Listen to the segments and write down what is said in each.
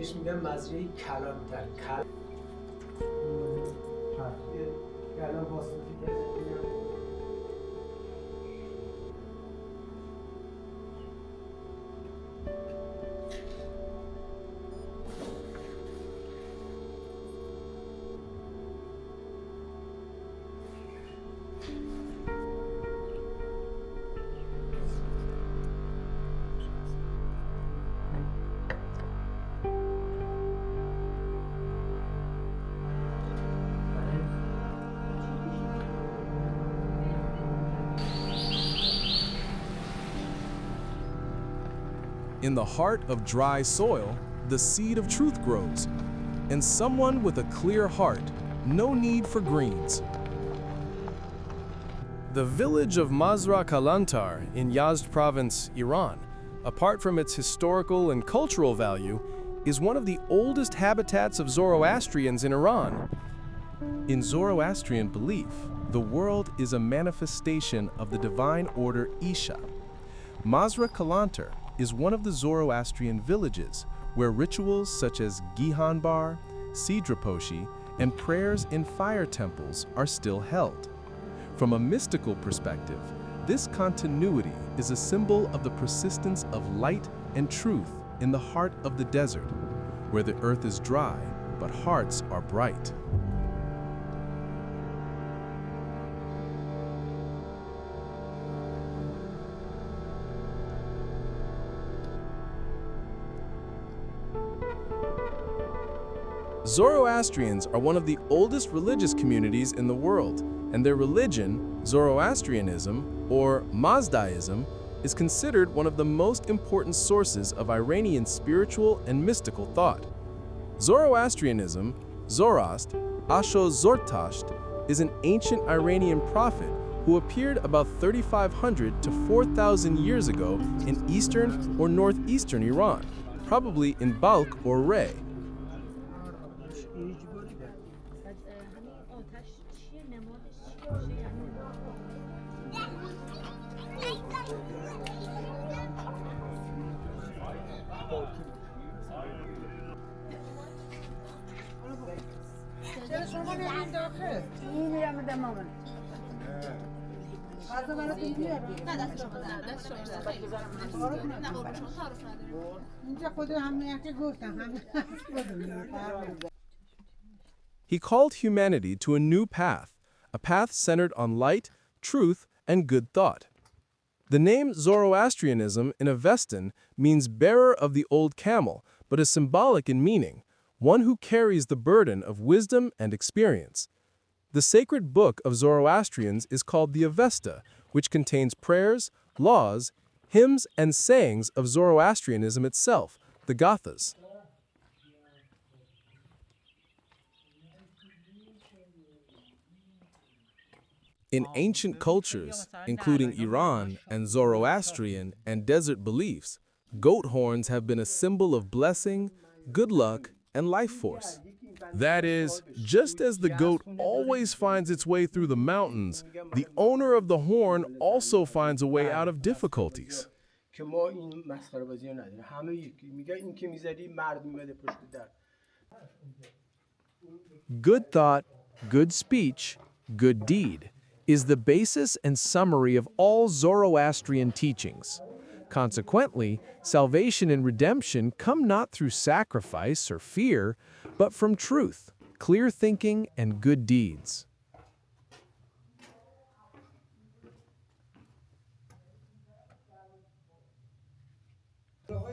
بهش میگن مزرعه کلانتر. الان واسطی که In the heart of dry soil, the seed of truth grows. And someone with a clear heart, no need for greens. The village of Mazra Kalantar in Yazd province, Iran, apart from its historical and cultural value, is one of the oldest habitats of Zoroastrians in Iran. In Zoroastrian belief, the world is a manifestation of the divine order Isha. Mazra Kalantar is one of the Zoroastrian villages where rituals such as Gihanbar, Sidraposhi, and prayers in fire temples are still held. From a mystical perspective, this continuity is a symbol of the persistence of light and truth in the heart of the desert, where the earth is dry, but hearts are bright. Zoroastrians are one of the oldest religious communities in the world, and their religion, Zoroastrianism, or Mazdaism, is considered one of the most important sources of Iranian spiritual and mystical thought. Zoroastrianism, Zoroast, Asho Zortasht, is an ancient Iranian prophet who appeared about 3,500 to 4,000 years ago in eastern or northeastern Iran, probably in Balkh or Ray. He called humanity to a new path, a path centered on light, truth, and good thought. The name Zoroastrianism in Avestan means bearer of the old camel, but is symbolic in meaning, one who carries the burden of wisdom and experience. The sacred book of Zoroastrians is called the Avesta, which contains prayers, laws, hymns, and sayings of Zoroastrianism itself, the Gathas. In ancient cultures, including Iran and Zoroastrian and desert beliefs, goat horns have been a symbol of blessing, good luck, and life force. That is, just as the goat always finds its way through the mountains, the owner of the horn also finds a way out of difficulties. Good thought, good speech, good deed is the basis and summary of all Zoroastrian teachings. Consequently, salvation and redemption come not through sacrifice or fear, but from truth, clear thinking, and good deeds.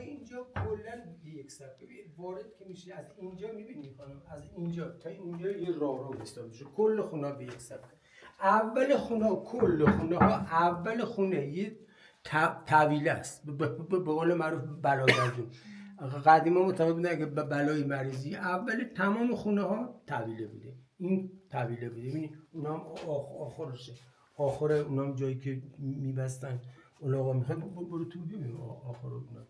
اینجا کلا یک صفحه وارد که میشه از اینجا میبینی خانم از اینجا تا اینجا یه راهرو حساب میشه کل خونه به یک صفحه اول خونه کل خونه ها اول خونه یه طویله است به قول معروف بلادرجون قدیما معتقد بودن اگه بلای مریضی اول تمام خونه ها طویله بوده این طویله بوده ببینید اونها هم آخرشه آخر اونها هم جایی که میبستن اون آقا میخواد برو تو ببین آخر اونها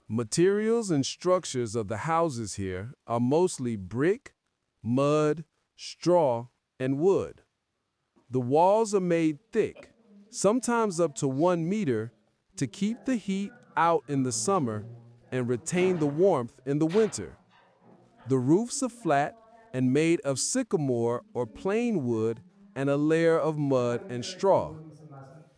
Materials and structures of the houses here are mostly brick, mud, straw, and wood. The walls are made thick, sometimes up to 1 meter, to keep the heat out in the summer and retain the warmth in the winter. The roofs are flat and made of sycamore or plain wood and a layer of mud and straw.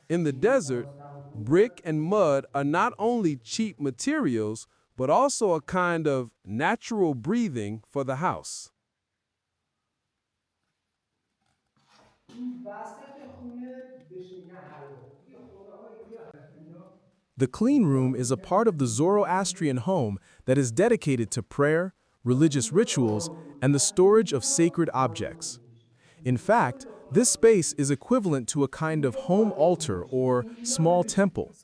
In the desert, brick and mud are not only cheap materials, but also a kind of natural breathing for the house. The clean room is a part of the Zoroastrian home that is dedicated to prayer, religious rituals, and the storage of sacred objects. In fact, this space is equivalent to a kind of home altar or small temple.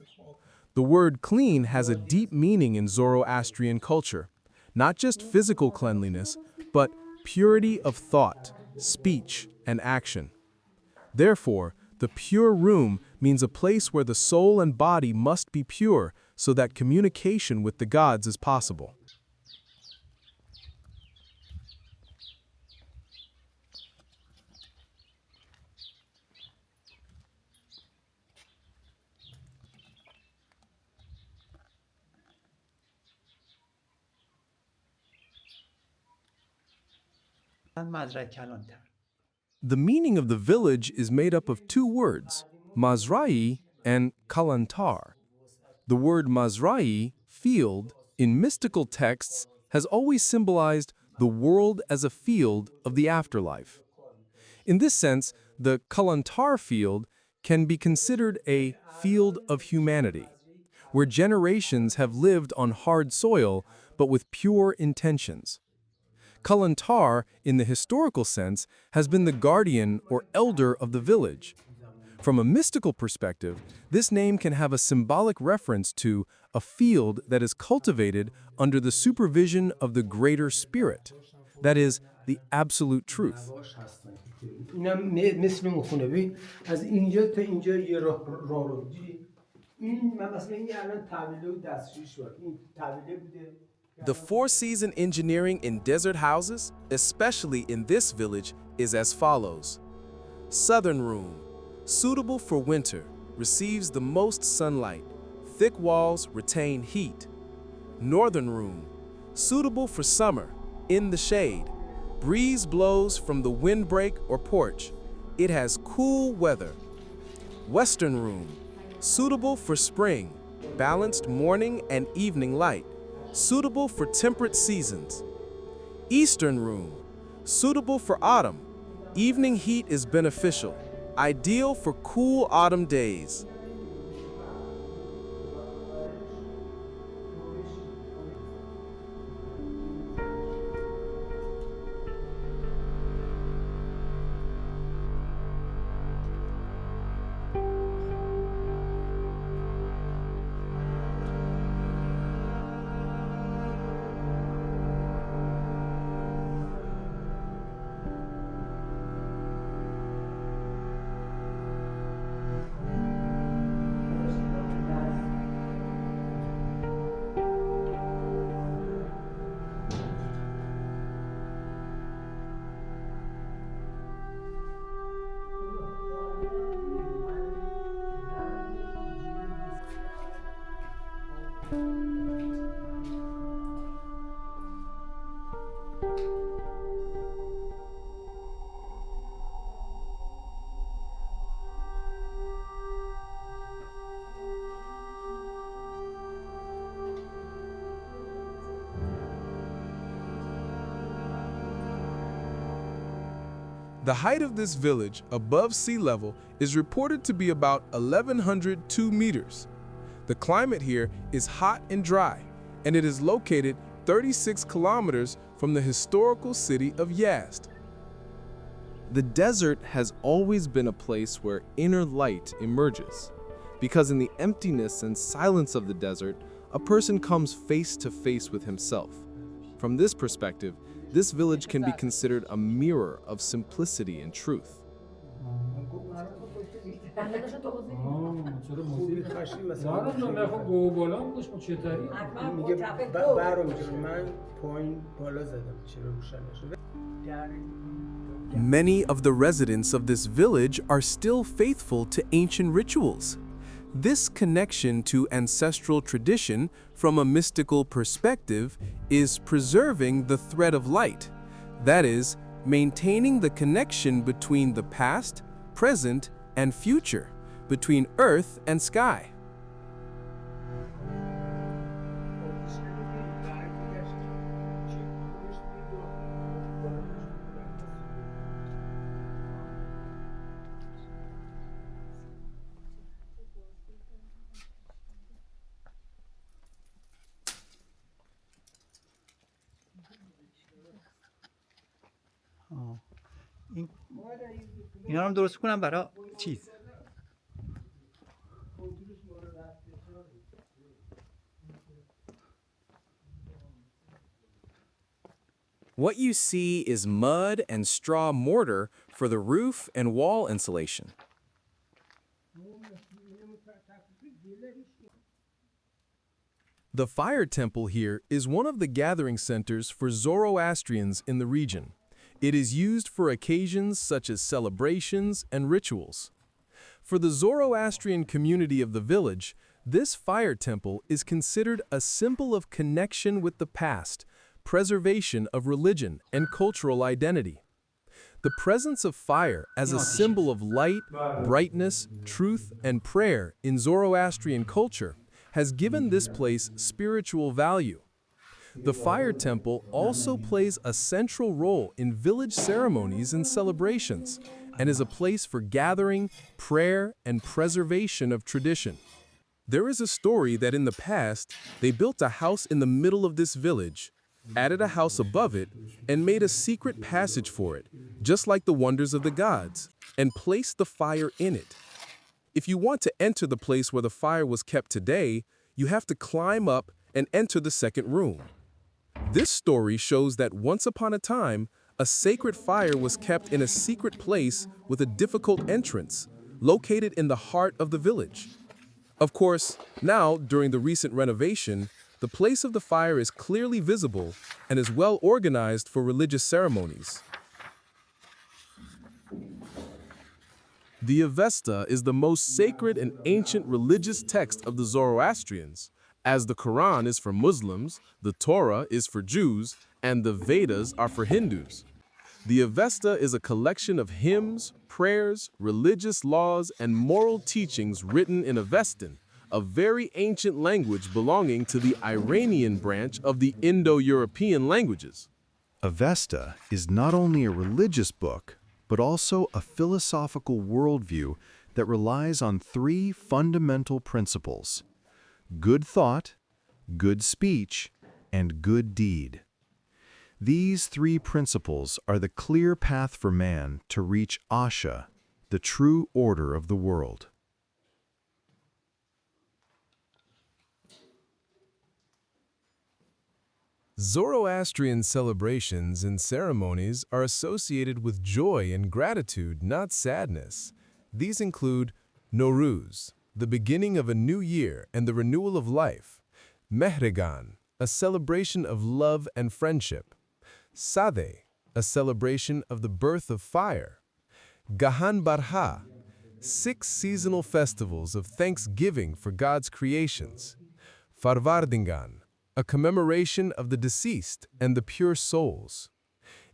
The word clean has a deep meaning in Zoroastrian culture, not just physical cleanliness, but purity of thought, speech, and action. Therefore, the pure room means a place where the soul and body must be pure so that communication with the gods is possible. mazraeh Kalantar. The meaning of the village is made up of two words, mazraeh and Kalantar. The word mazraeh, field, in mystical texts has always symbolized the world as a field of the afterlife. In this sense, the Kalantar field can be considered a field of humanity, where generations have lived on hard soil but with pure intentions. Kalantar, in the historical sense, has been the guardian or elder of the village. From a mystical perspective, this name can have a symbolic reference to a field that is cultivated under the supervision of the greater spirit, that is, the absolute truth. اینم مثل اون خونه ببین از اینجا تا اینجا یه راه رو این مثلا این الان طویله و دستشویی شد این طویله بوده. The four-season engineering in desert houses, especially in this village, is as follows. Southern room, suitable for winter, receives the most sunlight. Thick walls retain heat. Northern room, suitable for summer, in the shade. Breeze blows from the windbreak or porch. It has cool weather. Western room, suitable for spring, balanced morning and evening light. Suitable for temperate seasons. Eastern room, suitable for autumn. Evening heat is beneficial, ideal for cool autumn days. The height of this village above sea level is reported to be about 1,102 meters. The climate here is hot and dry, and it is located 36 kilometers from the historical city of Yazd. The desert has always been a place where inner light emerges, because in the emptiness and silence of the desert, a person comes face to face with himself. From this perspective, this village can be considered a mirror of simplicity and truth. Many of the residents of this village are still faithful to ancient rituals. This connection to ancestral tradition from a mystical perspective is preserving the thread of light, that is, maintaining the connection between the past, present, and future, between earth and sky. اینا رو هم درست کنم برای چیز. What you see is mud and straw mortar for the roof and wall insulation. The fire temple here is one of the gathering centers for Zoroastrians in the region. It is used for occasions such as celebrations and rituals. For the Zoroastrian community of the village, this fire temple is considered a symbol of connection with the past, preservation of religion and cultural identity. The presence of fire as a symbol of light, brightness, truth, and prayer in Zoroastrian culture has given this place spiritual value. The fire temple also plays a central role in village ceremonies and celebrations, and is a place for gathering, prayer, and preservation of tradition. There is a story that in the past, they built a house in the middle of this village, added a house above it, and made a secret passage for it, just like the wonders of the gods, and placed the fire in it. If you want to enter the place where the fire was kept today, you have to climb up and enter the second room. This story shows that once upon a time, a sacred fire was kept in a secret place with a difficult entrance, located in the heart of the village. Of course, now, during the recent renovation, the place of the fire is clearly visible and is well organized for religious ceremonies. The Avesta is the most sacred and ancient religious text of the Zoroastrians, as the Quran is for Muslims, the Torah is for Jews, and the Vedas are for Hindus. The Avesta is a collection of hymns, prayers, religious laws, and moral teachings written in Avestan, a very ancient language belonging to the Iranian branch of the Indo-European languages. Avesta is not only a religious book, but also a philosophical worldview that relies on three fundamental principles: good thought, good speech, and good deed. These three principles are the clear path for man to reach Asha, the true order of the world. Zoroastrian celebrations and ceremonies are associated with joy and gratitude, not sadness. These include Nowruz, the beginning of a new year and the renewal of life; Mehregan, a celebration of love and friendship; Sadeh, a celebration of the birth of fire; Gahan Barha, 6 seasonal festivals of thanksgiving for God's creations; Farvardingan, a commemoration of the deceased and the pure souls.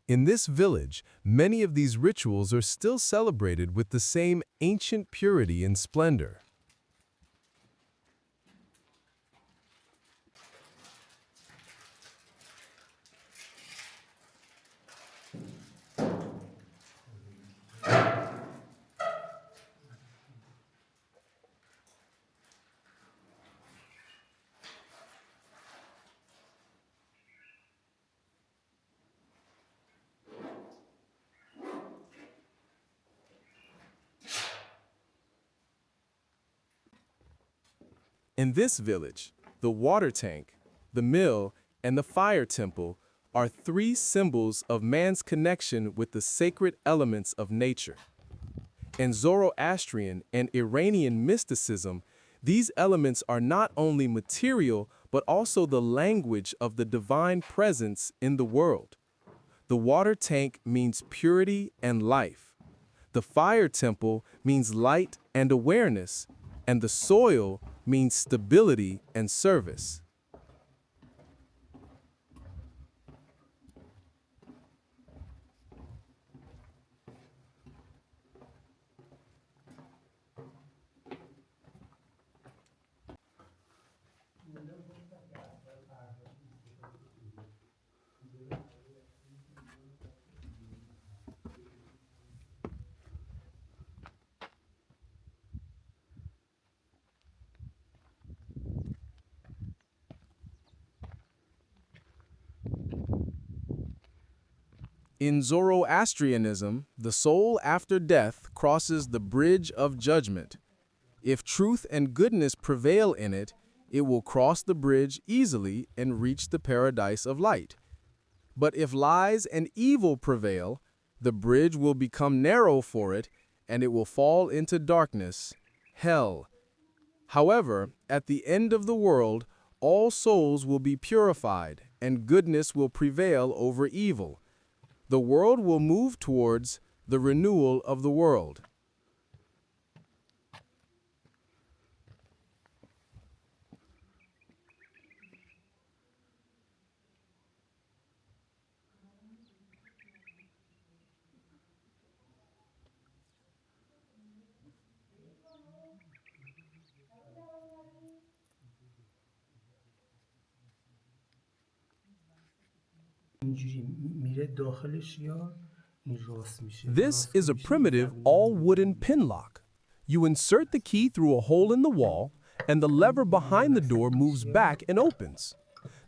In this village, many of these rituals are still celebrated with the same ancient purity and splendor. In this village, the water tank, the mill, and the fire temple are 3 symbols of man's connection with the sacred elements of nature. In Zoroastrian and Iranian mysticism, these elements are not only material, but also the language of the divine presence in the world. The water tank means purity and life. The fire temple means light and awareness, and the soil means stability and service. In Zoroastrianism, the soul after death crosses the bridge of judgment. If truth and goodness prevail in it, it will cross the bridge easily and reach the paradise of light. But if lies and evil prevail, the bridge will become narrow for it, and it will fall into darkness, hell. However, at the end of the world, all souls will be purified, and goodness will prevail over evil. The world will move towards the renewal of the world. اینجوری میره داخلش یا این راست میشه. This is a primitive all-wooden pin lock. You insert the key through a hole in the wall, and the lever behind the door moves back and opens.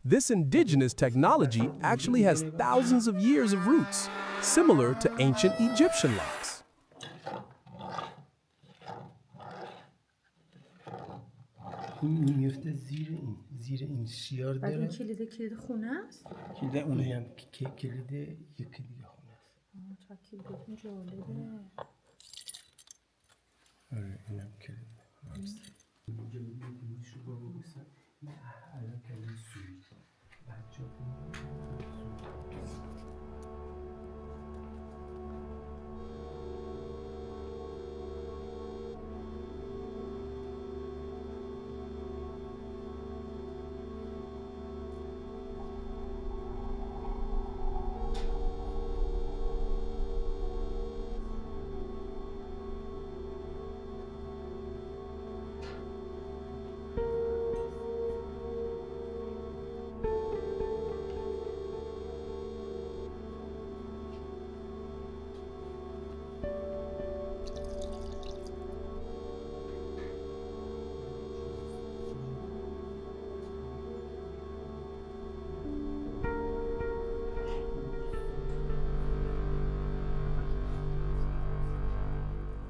This indigenous technology actually has thousands of years of roots, similar to ancient Egyptian locks. این میفته زیر این شیار بعد این داره. کلید خونه است؟ کلید اونه. اینم کلید یکی دیگه خونه است. چقدر کلیدتون جالبه. آره اینم کلید است. اینجا میبینید شو با بگوستم. الان کلید سوی. بچه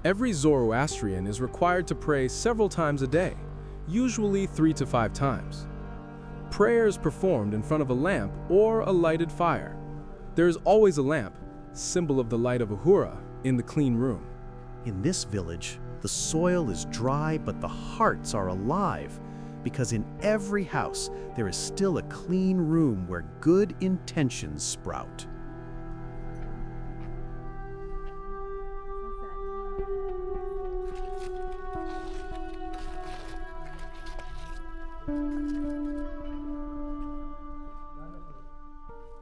Every Zoroastrian is required to pray several times a day, usually 3 to 5 times. Prayer is performed in front of a lamp or a lighted fire. There is always a lamp, symbol of the light of Ahura, in the clean room. In this village, the soil is dry, but the hearts are alive, because in every house there is still a clean room where good intentions sprout.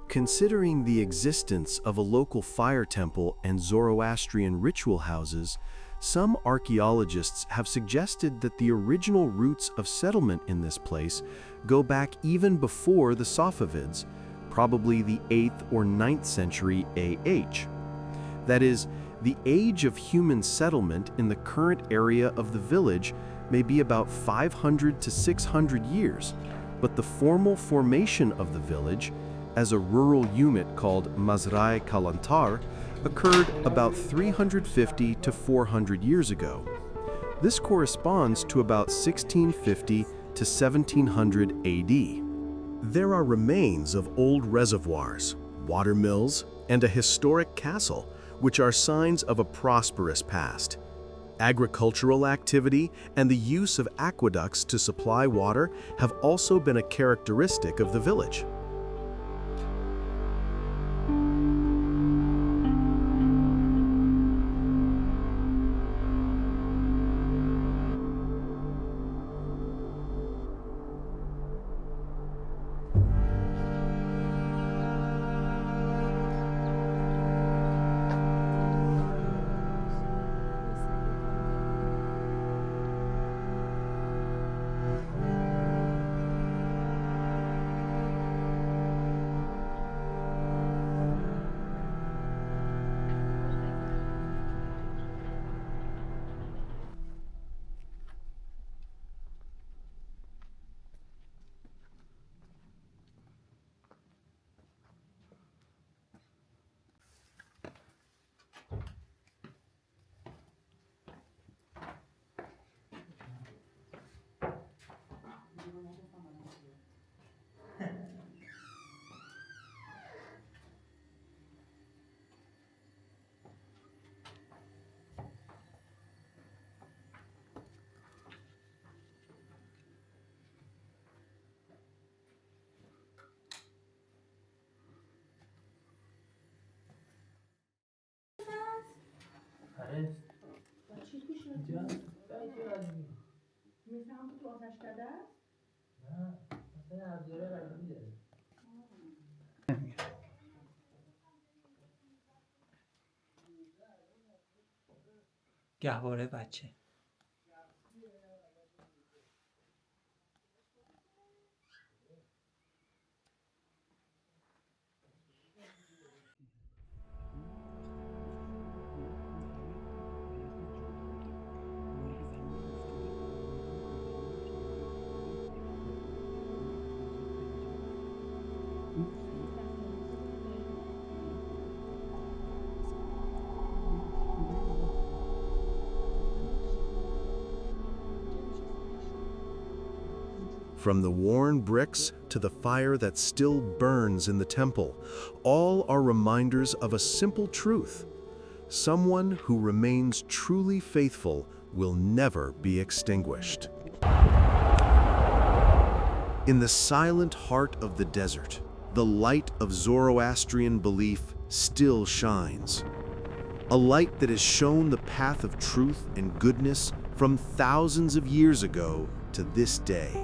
Considering the existence of a local fire temple and Zoroastrian ritual houses, some archaeologists have suggested that the original roots of settlement in this place go back even before the Safavids, probably the 8th or 9th century AH. That is, the age of human settlement in the current area of the village may be about 500 to 600 years, but the formal formation of the village as a rural unit called Mazraeh Kalantar occurred about 350 to 400 years ago. This corresponds to about 1650 to 1700 AD. There are remains of old reservoirs, water mills, and a historic castle, which are signs of a prosperous past. Agricultural activity and the use of aqueducts to supply water have also been a characteristic of the village. آره چی توش اینجا عالی. مثل هم که تو آتش کده است؟ نه مثلا ابزار قدیمی داره. گهواره بچه. From the worn bricks to the fire that still burns in the temple, all are reminders of a simple truth. Someone who remains truly faithful will never be extinguished. In the silent heart of the desert, the light of Zoroastrian belief still shines. A light that has shown the path of truth and goodness from thousands of years ago to this day.